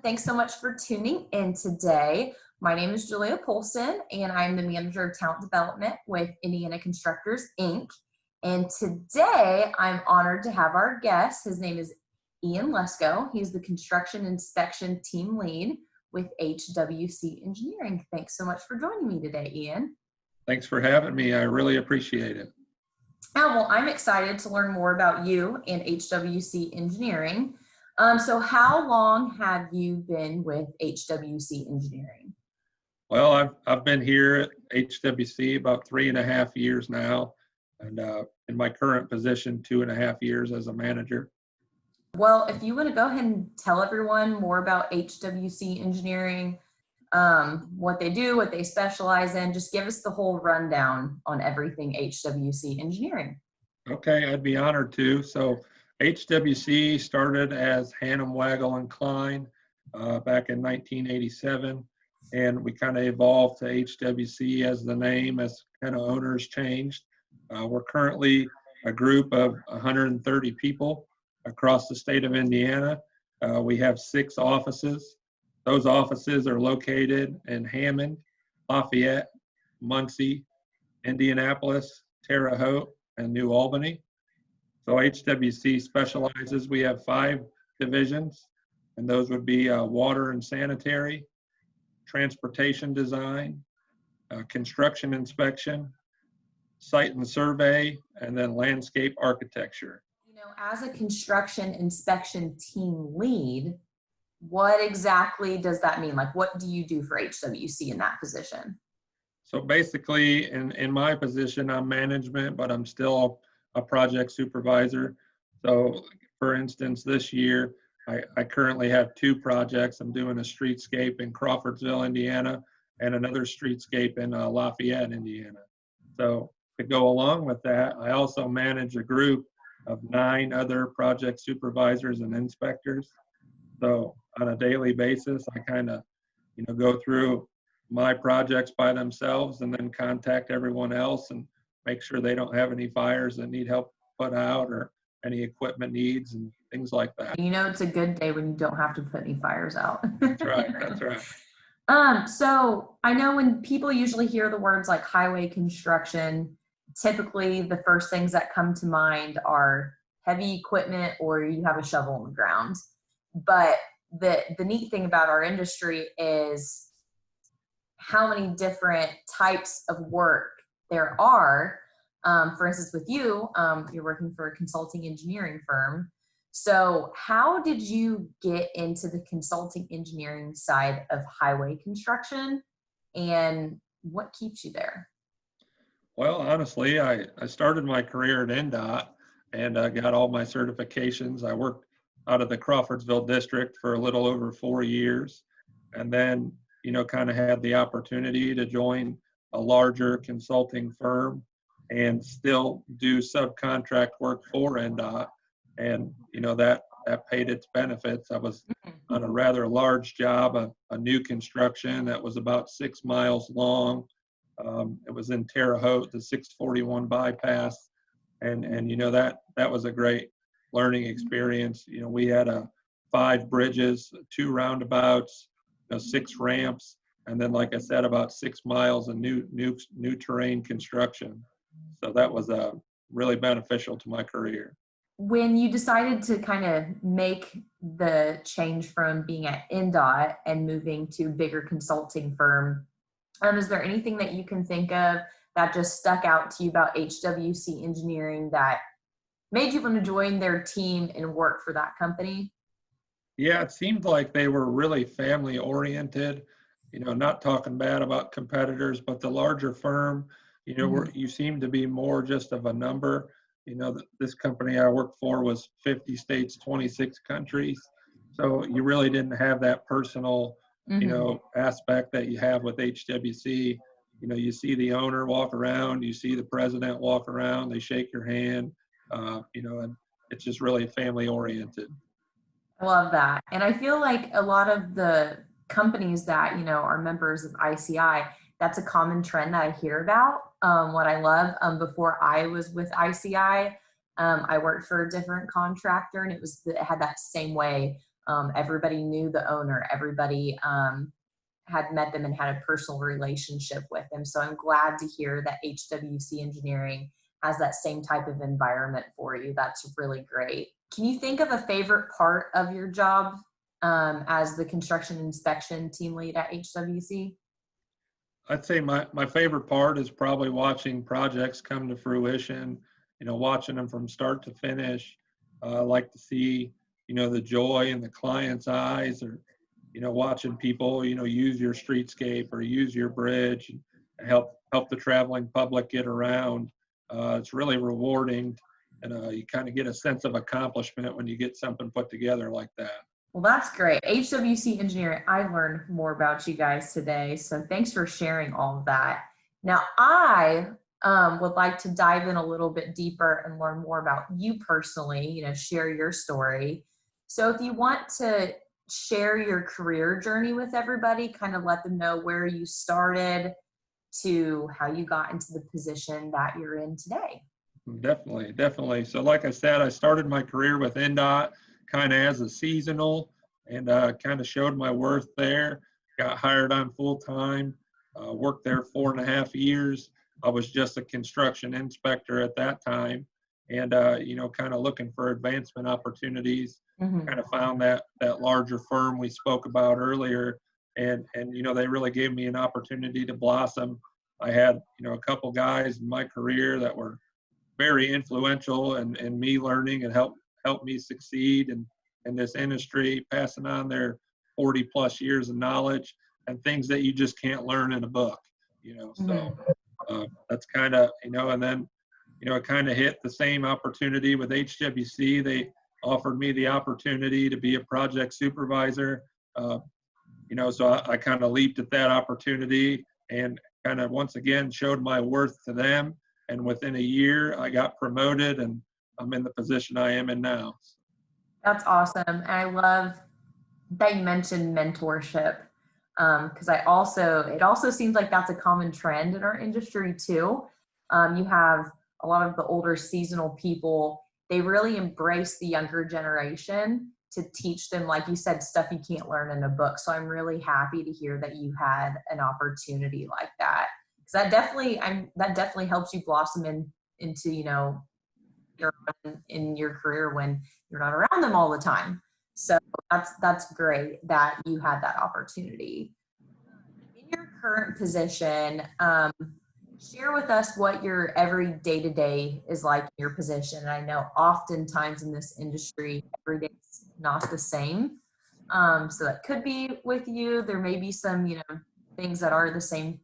Thanks so much for tuning in today. My name is Julia Polson, and I'm the Manager of Talent Development with Indiana Constructors, Inc. And today, I'm honored to have our guest. His name is Ian Lesko. He's the Construction Inspection Team Lead with HWC Engineering. Thanks so much for joining me today, Ian. Thanks for having me. I really appreciate it. Well, I'm excited to learn more about you and HWC Engineering. So how long have you been with HWC Engineering? Well, I've been here at HWC about 3.5 years now, and in my current position, 2.5 years as a manager. Well, if you want to go ahead and tell everyone more about HWC Engineering, what they do, what they specialize in, just give us the whole rundown on everything HWC Engineering. Okay, I'd be honored to. So HWC started as Hannum, Waggle, and Klein back in 1987, and we kind of evolved to HWC as the name as kind of owners changed. We're currently a group of 130 people across the state of Indiana. We have 6 offices. Those offices are located in Hammond, Lafayette, Muncie, Indianapolis, Terre Haute, and New Albany. So HWC specializes, we have 5 divisions, and those would be water and sanitary, transportation design, construction inspection, site and survey, and then landscape architecture. You know, as a construction inspection team lead, what exactly does that mean? Like, what do you do for HWC in that position? So basically, in my position, I'm management, but I'm still a project supervisor. So for instance, this year, I currently have 2 projects. I'm doing a streetscape in Crawfordsville, Indiana, and another streetscape in Lafayette, Indiana. So to go along with that, I also manage a group of 9 other project supervisors and inspectors. So on a daily basis, I kind of, go through my projects by themselves and then contact everyone else and make sure they don't have any fires that need help put out or any equipment needs and things like that. You know, it's a good day when you don't have to put any fires out. That's right. That's right. So I know when people usually hear the words like highway construction, typically the first things that come to mind are heavy equipment or you have a shovel on the ground. But the neat thing about our industry is how many different types of work there are. For instance, with you, you're working for a consulting engineering firm. So how did you get into the consulting engineering side of highway construction, and what keeps you there? Well, honestly, I started my career at NDOT and got all my certifications. I worked out of the Crawfordsville district for a little over 4 years, and then kind of had the opportunity to join a larger consulting firm and still do subcontract work for NDOT. And, that paid its benefits. I was on a rather large job, a new construction that was about 6 miles long. It was in Terre Haute, the 641 bypass. And that was a great learning experience. We had 5 bridges, 2 roundabouts, 6 ramps, and then, like I said, about 6 miles of new terrain construction. So that was really beneficial to my career. When you decided to kind of make the change from being at NDOT and moving to a bigger consulting firm, is there anything that you can think of that just stuck out to you about HWC Engineering that made you want to join their team and work for that company? Yeah, it seemed like they were really family oriented, not talking bad about competitors, but the larger firm, you seem to be more just of a number. This company I worked for was 50 states, 26 countries. So you really didn't have that personal, aspect that you have with HWC. You see the owner walk around, you see the president walk around, they shake your hand, and it's just really family oriented. I love that. And I feel like a lot of the companies that, are members of ICI, that's a common trend that I hear about. What I love, before I was with ICI, I worked for a different contractor, and it had that same way. Everybody knew the owner. Everybody had met them and had a personal relationship with them. So I'm glad to hear that HWC Engineering has that same type of environment for you. That's really great. Can you think of a favorite part of your job as the construction inspection team lead at HWC? I'd say my favorite part is probably watching projects come to fruition, watching them from start to finish. I like to see, the joy in the client's eyes, or, watching people, use your streetscape or use your bridge and help the traveling public get around. It's really rewarding, and you kind of get a sense of accomplishment when you get something put together like that. Well, that's great. HWC Engineering, I learned more about you guys today, so thanks for sharing all of that. Now, I would like to dive in a little bit deeper and learn more about you personally, share your story. So if you want to share your career journey with everybody, kind of let them know where you started to how you got into the position that you're in today. Definitely, definitely. So like I said, I started my career with NDOT kind of as a seasonal, and kind of showed my worth there. Got hired on full time, worked there 4.5 years. I was just a construction inspector at that time, and kind of looking for advancement opportunities. Mm-hmm. Kind of found that larger firm we spoke about earlier, and they really gave me an opportunity to blossom. I had a couple guys in my career that were very influential in me learning and help me succeed in this industry, passing on their 40 plus years of knowledge and things that you just can't learn in a book, so that's kind of, and then, it kind of hit the same opportunity with HWC. They offered me the opportunity to be a project supervisor, so I kind of leaped at that opportunity and kind of once again showed my worth to them. And within a year, I got promoted, and I'm in the position I am in now. That's awesome. And I love that you mentioned mentorship, because it also seems like that's a common trend in our industry too. You have a lot of the older seasonal people, they really embrace the younger generation to teach them, like you said, stuff you can't learn in a book. So I'm really happy to hear that you had an opportunity like that. That definitely helps you blossom into in your career when you're not around them all the time. So that's great that you had that opportunity. In your current position, share with us what your every day-to-day is like in your position. And I know oftentimes in this industry, every day is not the same. So that could be with you. There may be some things that are the same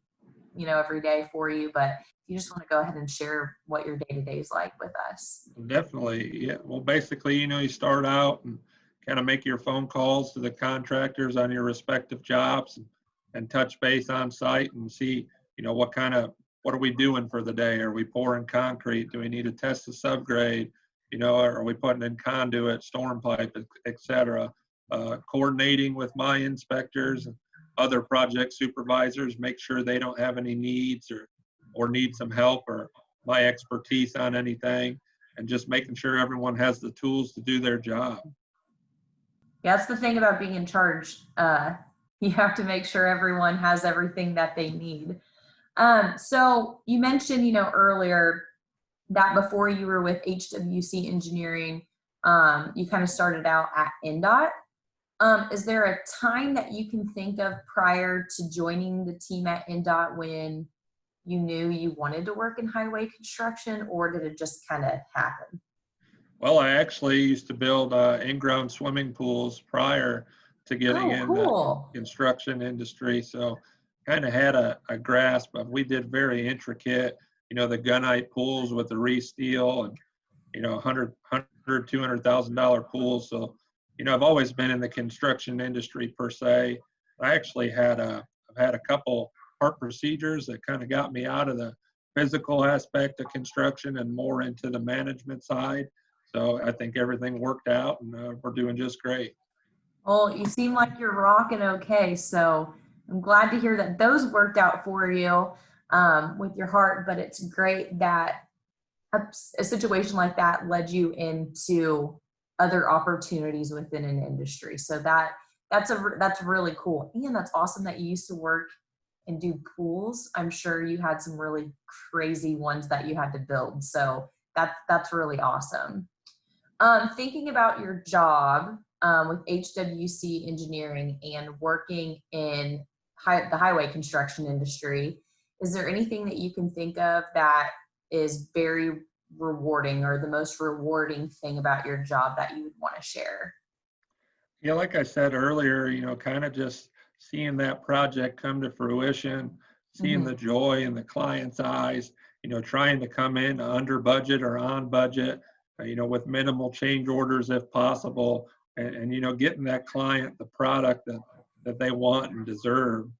every day for you, but you just want to go ahead and share what your day-to-day is like with us. Definitely. Yeah. Well, basically, you start out and kind of make your phone calls to the contractors on your respective jobs and touch base on site and see, what are we doing for the day? Are we pouring concrete? Do we need to test the subgrade? Are we putting in conduit, storm pipe, et cetera? Coordinating with my inspectors and other project supervisors, make sure they don't have any needs or need some help or my expertise on anything, and just making sure everyone has the tools to do their job. Yeah, that's the thing about being in charge. You have to make sure everyone has everything that they need. So you mentioned, earlier that before you were with HWC Engineering, you kind of started out at NDOT. Is there a time that you can think of prior to joining the team at NDOT when you knew you wanted to work in highway construction, or did it just kind of happen? Well, I actually used to build in-ground swimming pools prior to getting in the construction industry. So kind of had a grasp of, we did very intricate, the gunite pools with the re-steel and, $200,000 pools. So, I've always been in the construction industry per se. I actually I've had a couple part procedures that kind of got me out of the physical aspect of construction and more into the management side. So I think everything worked out, and we're doing just great. Well, you seem like you're rocking okay. So I'm glad to hear that those worked out for you with your heart, but it's great that a situation like that led you into other opportunities within an industry. So that's really cool. And that's awesome that you used to work and do pools. I'm sure you had some really crazy ones that you had to build. So that's really awesome. Thinking about your job with HWC Engineering and working in the highway construction industry, is there anything that you can think of that is very rewarding, or the most rewarding thing about your job that you would want to share? Yeah, like I said earlier, kind of just seeing that project come to fruition, seeing Mm-hmm. the joy in the client's eyes, trying to come in under budget or on budget, with minimal change orders if possible, and getting that client the product that they want and deserve.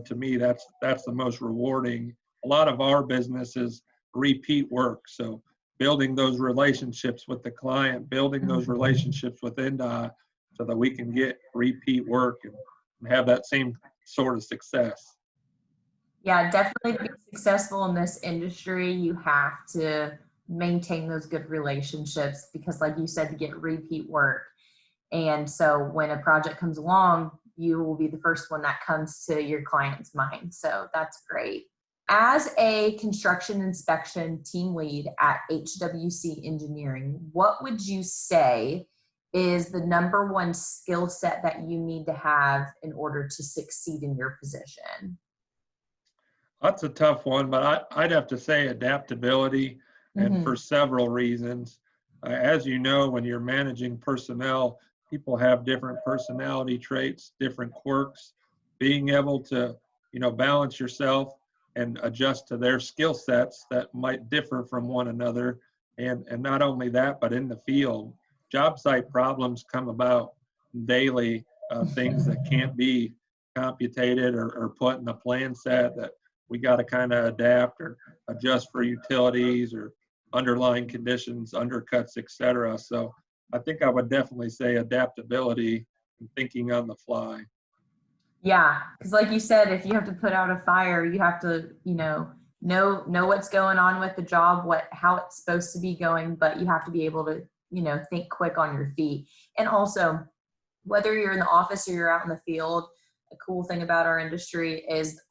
To me, that's the most rewarding. A lot of our business is repeat work. So building those relationships with the client, building those relationships with NDOT, so that we can get repeat work and have that same sort of success. Yeah, definitely to be successful in this industry, you have to maintain those good relationships because, like you said, you get repeat work. And so when a project comes along, you will be the first one that comes to your client's mind. So that's great. As a construction inspection team lead at HWC Engineering, what would you say is the number one skill set that you need to have in order to succeed in your position? That's a tough one, but I'd have to say adaptability, and Mm-hmm. for several reasons. As you know, when you're managing personnel, people have different personality traits, different quirks. Being able to, balance yourself and adjust to their skill sets that might differ from one another. And not only that, but in the field, job site problems come about daily, things that can't be computated or put in the plan set that we got to kind of adapt or adjust for utilities or underlying conditions, undercuts, etc. So I think I would definitely say adaptability and thinking on the fly. Yeah, because like you said, if you have to put out a fire, you have to, know what's going on with the job, how it's supposed to be going, but you have to be able to, think quick on your feet. And also, whether you're in the office or you're out in the field, a cool thing about our industry is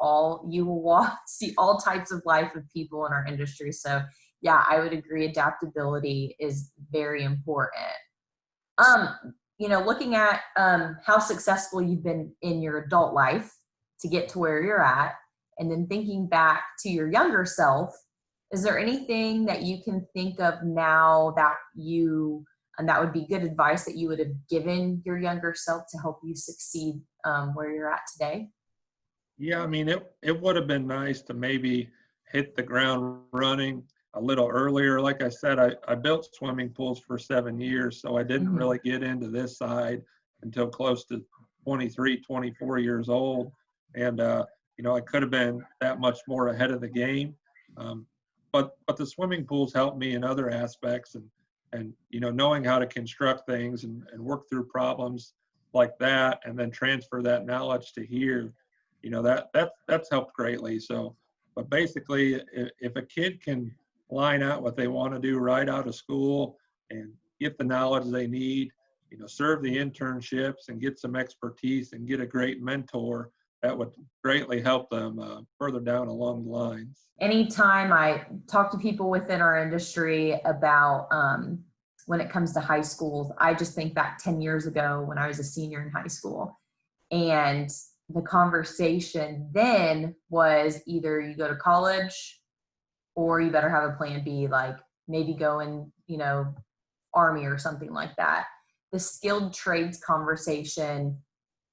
you will see all types of life of people in our industry. So yeah, I would agree. Adaptability is very important. Looking at how successful you've been in your adult life to get to where you're at, and then thinking back to your younger self, is there anything that you can think of now and that would be good advice that you would have given your younger self to help you succeed where you're at today? Yeah, I mean, it would have been nice to maybe hit the ground running a little earlier. Like I said, I built swimming pools for 7 years, so I didn't Mm-hmm. really get into this side until close to 23, 24 years old. And, I could have been that much more ahead of the game. Um, but the swimming pools helped me in other aspects, and knowing how to construct things and work through problems like that, and then transfer that knowledge to here, that's helped greatly. So, but basically, if a kid can line out what they want to do right out of school and get the knowledge they need, serve the internships and get some expertise and get a great mentor, that would greatly help them further down along the lines. Anytime I talk to people within our industry about when it comes to high schools, I just think back 10 years ago when I was a senior in high school. And the conversation then was either you go to college or you better have a plan B, like maybe go in, Army or something like that. The skilled trades conversation,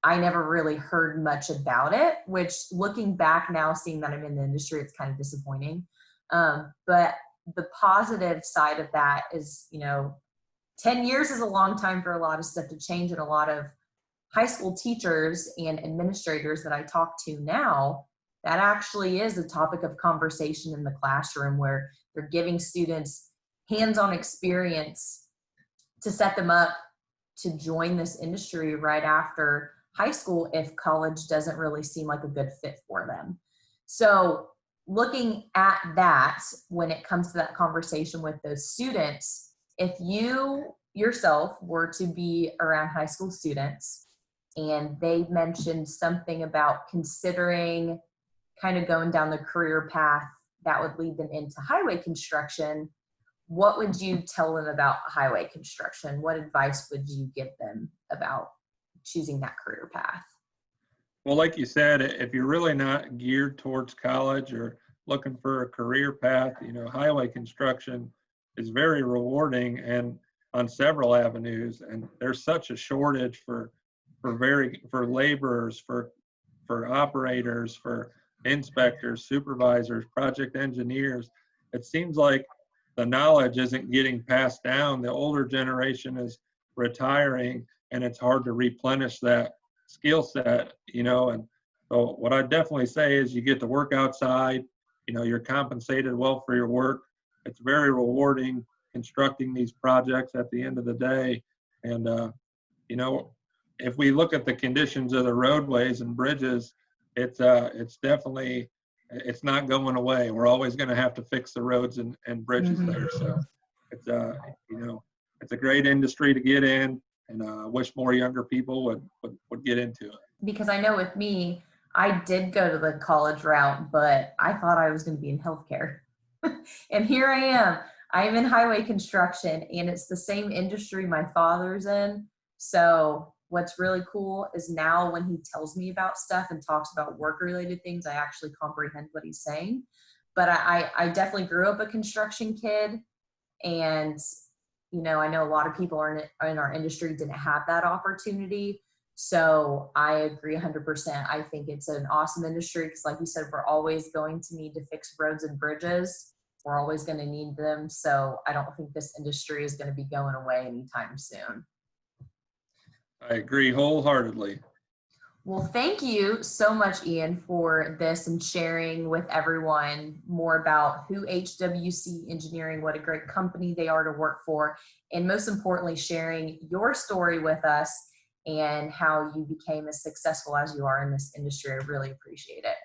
I never really heard much about it, which looking back now, seeing that I'm in the industry, it's kind of disappointing. But the positive side of that is, 10 years is a long time for a lot of stuff to change, and a lot of high school teachers and administrators that I talk to now, that actually is a topic of conversation in the classroom where they're giving students hands-on experience to set them up to join this industry right after high school if college doesn't really seem like a good fit for them. So looking at that when it comes to that conversation with those students, if you yourself were to be around high school students and they mentioned something about considering kind of going down the career path that would lead them into highway construction, what would you tell them about highway construction? What advice would you give them about choosing that career path? Well, like you said, if you're really not geared towards college or looking for a career path, highway construction is very rewarding and on several avenues. And there's such a shortage for laborers, for operators, for inspectors, supervisors, project engineers. It seems like the knowledge isn't getting passed down. The older generation is retiring, and it's hard to replenish that skill set, and so what I definitely say is you get to work outside, you're compensated well for your work. It's very rewarding constructing these projects at the end of the day. And, if we look at the conditions of the roadways and bridges, it's definitely, it's not going away. We're always going to have to fix the roads and bridges there. So it's, it's a great industry to get in. And I wish more younger people would get into it. Because I know with me, I did go to the college route, but I thought I was going to be in healthcare. And here I am. I'm in highway construction, and it's the same industry my father's in. So what's really cool is now when he tells me about stuff and talks about work-related things, I actually comprehend what he's saying. But I definitely grew up a construction kid, and I know a lot of people in our industry didn't have that opportunity. So I agree 100%. I think it's an awesome industry because, like you said, we're always going to need to fix roads and bridges. We're always going to need them. So I don't think this industry is going to be going away anytime soon. I agree wholeheartedly. Well, thank you so much, Ian, for this and sharing with everyone more about who HWC Engineering, what a great company they are to work for, and most importantly, sharing your story with us and how you became as successful as you are in this industry. I really appreciate it.